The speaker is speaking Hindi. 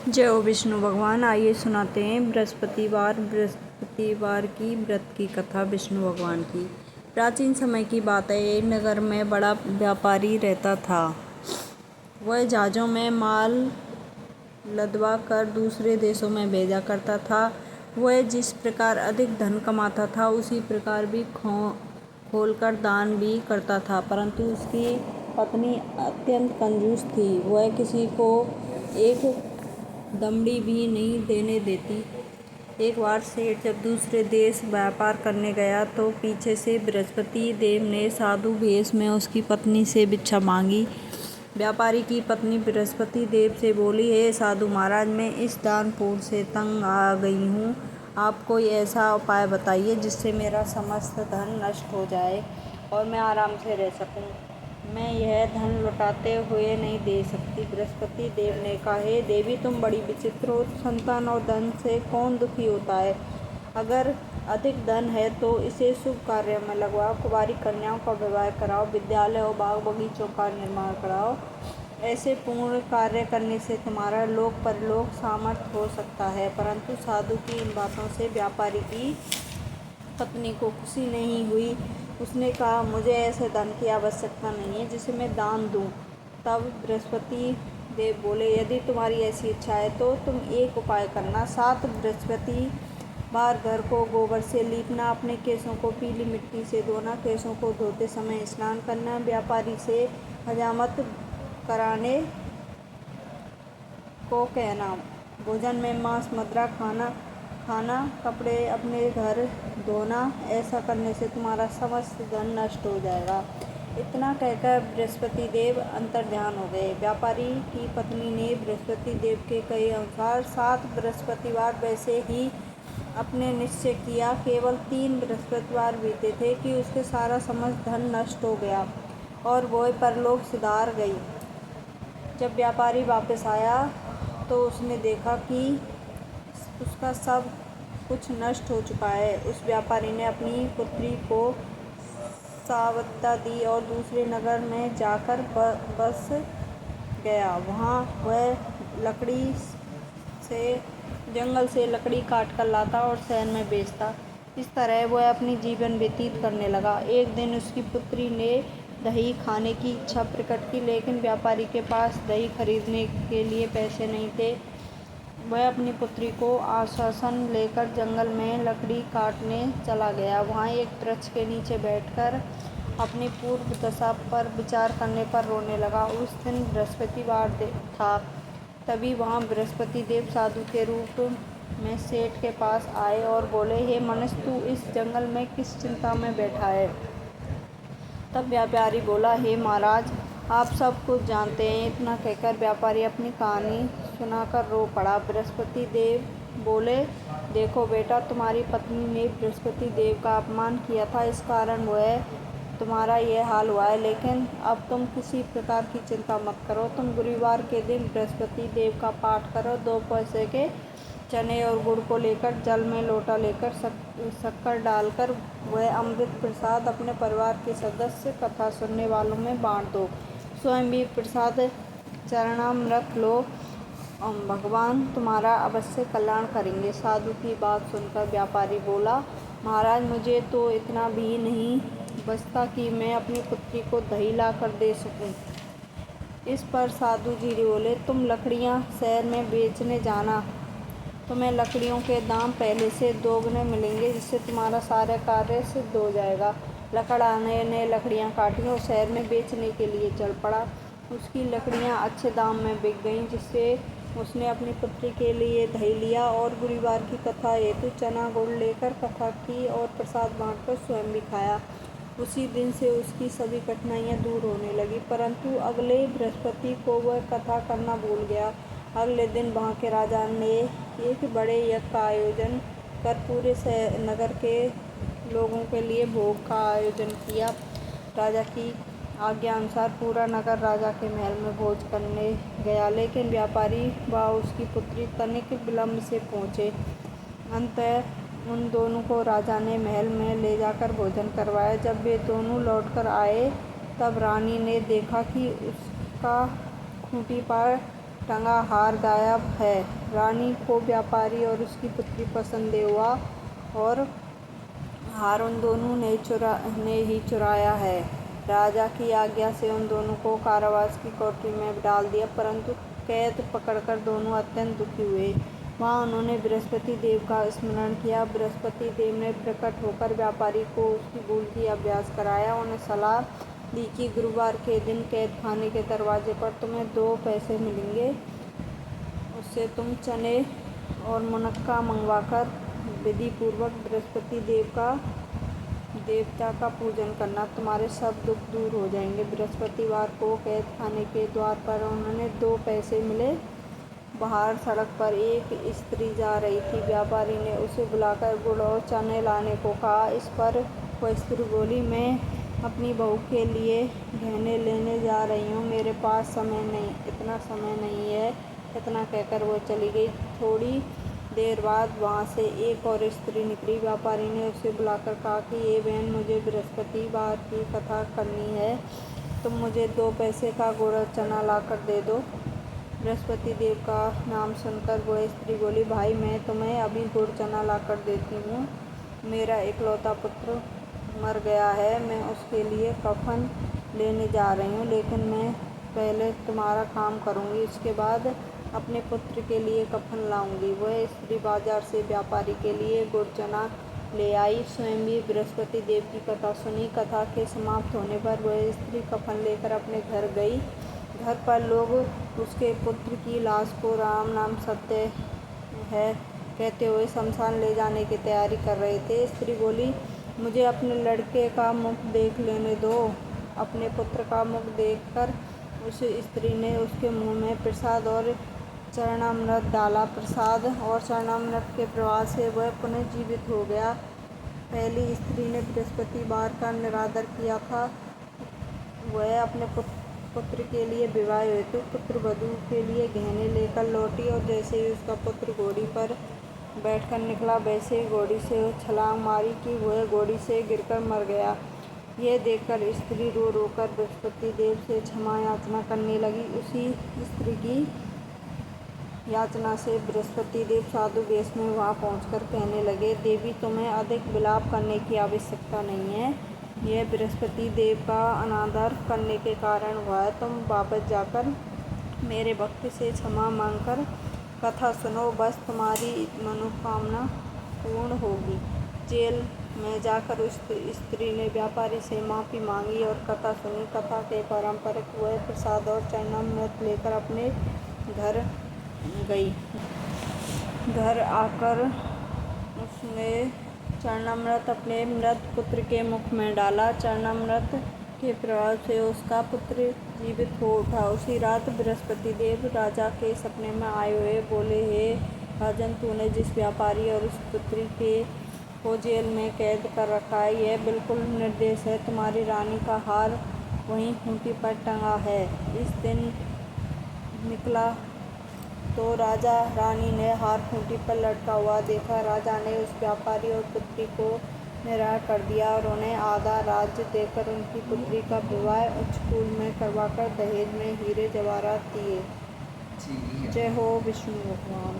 जय हो विष्णु भगवान। आइए सुनाते हैं बृहस्पतिवार की व्रत की कथा विष्णु भगवान की। प्राचीन समय की बात है। एक नगर में बड़ा व्यापारी रहता था। वह जहाज़ों में माल लदवा कर दूसरे देशों में भेजा करता था। वह जिस प्रकार अधिक धन कमाता था उसी प्रकार भी खोलकर दान भी करता था, परंतु उसकी पत्नी अत्यंत कंजूस थी। वह किसी को एक दमड़ी भी नहीं देने देती। एक बार सेठ जब दूसरे देश व्यापार करने गया तो पीछे से बृहस्पति देव ने साधु वेश में उसकी पत्नी से भिक्षा मांगी। व्यापारी की पत्नी बृहस्पति देव से बोली, हे साधु महाराज, मैं इस दान पुण्य से तंग आ गई हूँ। आप कोई ऐसा उपाय बताइए जिससे मेरा समस्त धन नष्ट हो जाए और मैं आराम से रह सकूं। मैं यह धन लौटाते हुए नहीं दे सकती। बृहस्पति देव ने कहा, हे देवी, तुम बड़ी विचित्र हो। संतान और धन से कौन दुखी होता है? अगर अधिक धन है तो इसे शुभ कार्य में लगवाओ, कुंवारी कन्याओं का विवाह कराओ, विद्यालय और बाग बगीचों का निर्माण कराओ। ऐसे पूर्ण कार्य करने से तुम्हारा लोक परलोक सामर्थ्य हो सकता है। परंतु साधु की इन बातों से व्यापारी की पत्नी को खुशी नहीं हुई। उसने कहा, मुझे ऐसे धन की आवश्यकता नहीं है जिसे मैं दान दूं। तब बृहस्पति देव बोले, यदि तुम्हारी ऐसी इच्छा है तो तुम एक उपाय करना। 7 बृहस्पतिवार घर को गोबर से लीपना, अपने केसों को पीली मिट्टी से धोना, केसों को धोते समय स्नान करना, व्यापारी से हजामत कराने को कहना, भोजन में मांस मदिरा खाना, कपड़े अपने घर धोना। ऐसा करने से तुम्हारा समस्त धन नष्ट हो जाएगा। इतना कहकर बृहस्पति देव अंतर्ध्यान हो गए। व्यापारी की पत्नी ने बृहस्पति देव के कहे अनुसार 7 बृहस्पतिवार वैसे ही अपने निश्चय किया। केवल 3 बृहस्पतिवार बीते थे कि उसके सारा समस्त धन नष्ट हो गया और वह परलोक सिधार गई। जब व्यापारी वापस आया तो उसने देखा कि उसका सब कुछ नष्ट हो चुका है। उस व्यापारी ने अपनी पुत्री को सावधानता दी और दूसरे नगर में जाकर बस गया। वहाँ वह जंगल से लकड़ी काट कर लाता और शहर में बेचता। इस तरह वह अपनी जीवन व्यतीत करने लगा। एक दिन उसकी पुत्री ने दही खाने की इच्छा प्रकट की, लेकिन व्यापारी के पास दही खरीदने के लिए पैसे नहीं थे। वह अपनी पुत्री को आश्वासन लेकर जंगल में लकड़ी काटने चला गया। वहाँ एक वृक्ष के नीचे बैठकर अपनी पूर्व दशा पर विचार करने पर रोने लगा। उस दिन बृहस्पतिवार था। तभी वहाँ बृहस्पति देव साधु के रूप में सेठ के पास आए और बोले, हे मनुष्य, तू इस जंगल में किस चिंता में बैठा है? तब व्यापारी बोला, हे महाराज, आप सब कुछ जानते हैं। इतना कहकर व्यापारी अपनी कहानी सुनाकर रो पड़ा। बृहस्पति देव बोले, देखो बेटा, तुम्हारी पत्नी ने बृहस्पति देव का अपमान किया था, इस कारण वह तुम्हारा यह हाल हुआ है। लेकिन अब तुम किसी प्रकार की चिंता मत करो। तुम गुरुवार के दिन बृहस्पति देव का पाठ करो। 2 पैसे के चने और गुड़ को लेकर जल में लोटा लेकर शक्कर डालकर वह अमृत प्रसाद अपने परिवार के सदस्य कथा सुनने वालों में बांट दो। स्वयं भी प्रसाद चरणामृत लो। भगवान तुम्हारा अवश्य कल्याण करेंगे। साधु की बात सुनकर व्यापारी बोला, महाराज, मुझे तो इतना भी नहीं बचता कि मैं अपनी पुत्री को दही ला कर दे सकूं। इस पर साधु जी बोले, तुम लकड़ियां शहर में बेचने जाना। तुम्हें लकड़ियों के दाम पहले से दोगुने मिलेंगे, जिससे तुम्हारा सारा कार्य सिद्ध हो जाएगा। लकड़हारे ने लकड़ियाँ काटी और शहर में बेचने के लिए चल पड़ा। उसकी लकड़ियाँ अच्छे दाम में बिक गईं, जिससे उसने अपनी पुत्री के लिए दही लिया और गुरुवार की कथा हेतु चना गुड़ लेकर कथा की और प्रसाद बांटकर स्वयं भी खाया। उसी दिन से उसकी सभी कठिनाइयाँ दूर होने लगी। परंतु अगले बृहस्पति को वह कथा करना भूल गया। अगले दिन वहाँ के राजा ने एक बड़े यज्ञ का आयोजन कर पूरे नगर के लोगों के लिए भोग का आयोजन किया। राजा की आज्ञा अनुसार पूरा नगर राजा के महल में भोज करने गया, लेकिन व्यापारी व उसकी पुत्री तनिक विलम्ब से पहुँचे। अंततः उन दोनों को राजा ने महल में ले जाकर भोजन करवाया। जब वे दोनों लौटकर आए तब रानी ने देखा कि उसका खूंटी पर टंगा हार गायब है। रानी को व्यापारी और उसकी पुत्री पसंद हुआ और हार उन दोनों ने ही चुराया है। राजा की आज्ञा से उन दोनों को कारावास की कोठरी में डाल दिया, परंतु कैद पकड़कर दोनों अत्यंत दुखी हुए। वहाँ उन्होंने बृहस्पति देव का स्मरण किया। बृहस्पति देव ने प्रकट होकर व्यापारी को उसकी भूल की अभ्यास कराया। उन्हें सलाह दी कि गुरुवार के दिन कैद खाने के दरवाजे पर तुम्हें 2 पैसे मिलेंगे, उससे तुम चने और मुनक्का मंगवाकर विधि पूर्वक बृहस्पति देवता का पूजन करना, तुम्हारे सब दुख दूर हो जाएंगे। बृहस्पतिवार को कैद खाने के द्वार पर उन्हें 2 पैसे मिले। बाहर सड़क पर एक स्त्री जा रही थी। व्यापारी ने उसे बुलाकर गुड़ और चने लाने को कहा। इस पर वह स्त्री बोली, मैं अपनी बहू के लिए गहने लेने जा रही हूँ, मेरे पास इतना समय नहीं है। इतना कहकर वो चली गई। थोड़ी देर बाद वहाँ से एक और स्त्री निकली। व्यापारी ने उसे बुलाकर कहा कि ये बहन, मुझे बृहस्पतिवार की कथा करनी है, तुम मुझे 2 पैसे का गुड़ और चना लाकर दे दो। बृहस्पति देव का नाम सुनकर वह स्त्री बोली, भाई मैं तुम्हें अभी गुड़ चना लाकर देती हूँ। मेरा इकलौता पुत्र मर गया है, मैं उसके लिए कफन लेने जा रही हूँ, लेकिन मैं पहले तुम्हारा काम करूँगी, उसके बाद अपने पुत्र के लिए कफन लाऊंगी। वह स्त्री बाजार से व्यापारी के लिए गुड़ चना ले आई। स्वयं भी बृहस्पति देव की कथा सुनी। कथा के समाप्त होने पर वह स्त्री कफन लेकर अपने घर गई। घर पर लोग उसके पुत्र की लाश को राम नाम सत्य है कहते हुए शमशान ले जाने की तैयारी कर रहे थे। स्त्री बोली, मुझे अपने लड़के का मुख देख लेने दो। अपने पुत्र का मुख देखकर उस स्त्री ने उसके मुंह में प्रसाद और चरणामृत डाला। प्रसाद और चरणामृत के प्रभाव से वह पुनः जीवित हो गया। पहली स्त्री ने बृहस्पतिवार का निरादर किया था। वह अपने पुत्र के लिए विवाह हेतु पुत्र वधू के लिए गहने लेकर लौटी और जैसे ही उसका पुत्र घोड़ी पर बैठकर निकला, वैसे ही घोड़ी से छलांग मारी कि वह घोड़ी से गिरकर मर गया। यह देखकर स्त्री रो रोकर बृहस्पति देव से क्षमा याचना करने लगी। उसी स्त्री की याचना से बृहस्पति देव साधु वेश में वहाँ पहुंचकर कहने लगे, देवी तुम्हें अधिक विलाप करने की आवश्यकता नहीं है। यह बृहस्पति देव का अनादर करने के कारण हुआ है। तुम वापस जाकर मेरे भक्त से क्षमा मांगकर कथा सुनो, बस तुम्हारी मनोकामना पूर्ण होगी। जेल में जाकर उस स्त्री ने व्यापारी से माफ़ी मांगी और कथा सुनी। कथा के पारंपरिक वह प्रसाद और चरणामृत लेकर अपने घर गई। घर आकर उसने चरणामृत अपने मृत पुत्र के मुख में डाला। चरणामृत के प्रभाव से उसका पुत्र जीवित हो उठा। उसी रात बृहस्पति देव राजा के सपने में आए हुए बोले, हे राजन, तूने जिस व्यापारी और उस पुत्री को जेल में कैद कर रखा है, यह बिल्कुल निर्दोष है। तुम्हारी रानी का हार वहीं खूंटी पर टंगा है। इस दिन निकला तो राजा रानी ने हार खूंटी पर लटका हुआ देखा। राजा ने उस व्यापारी और पुत्री को निराह कर दिया और उन्हें आधा राज्य देकर उनकी पुत्री का विवाह उच्च कुल में करवाकर दहेज में हीरे जवाहरात दिए। जय हो विष्णु भगवान।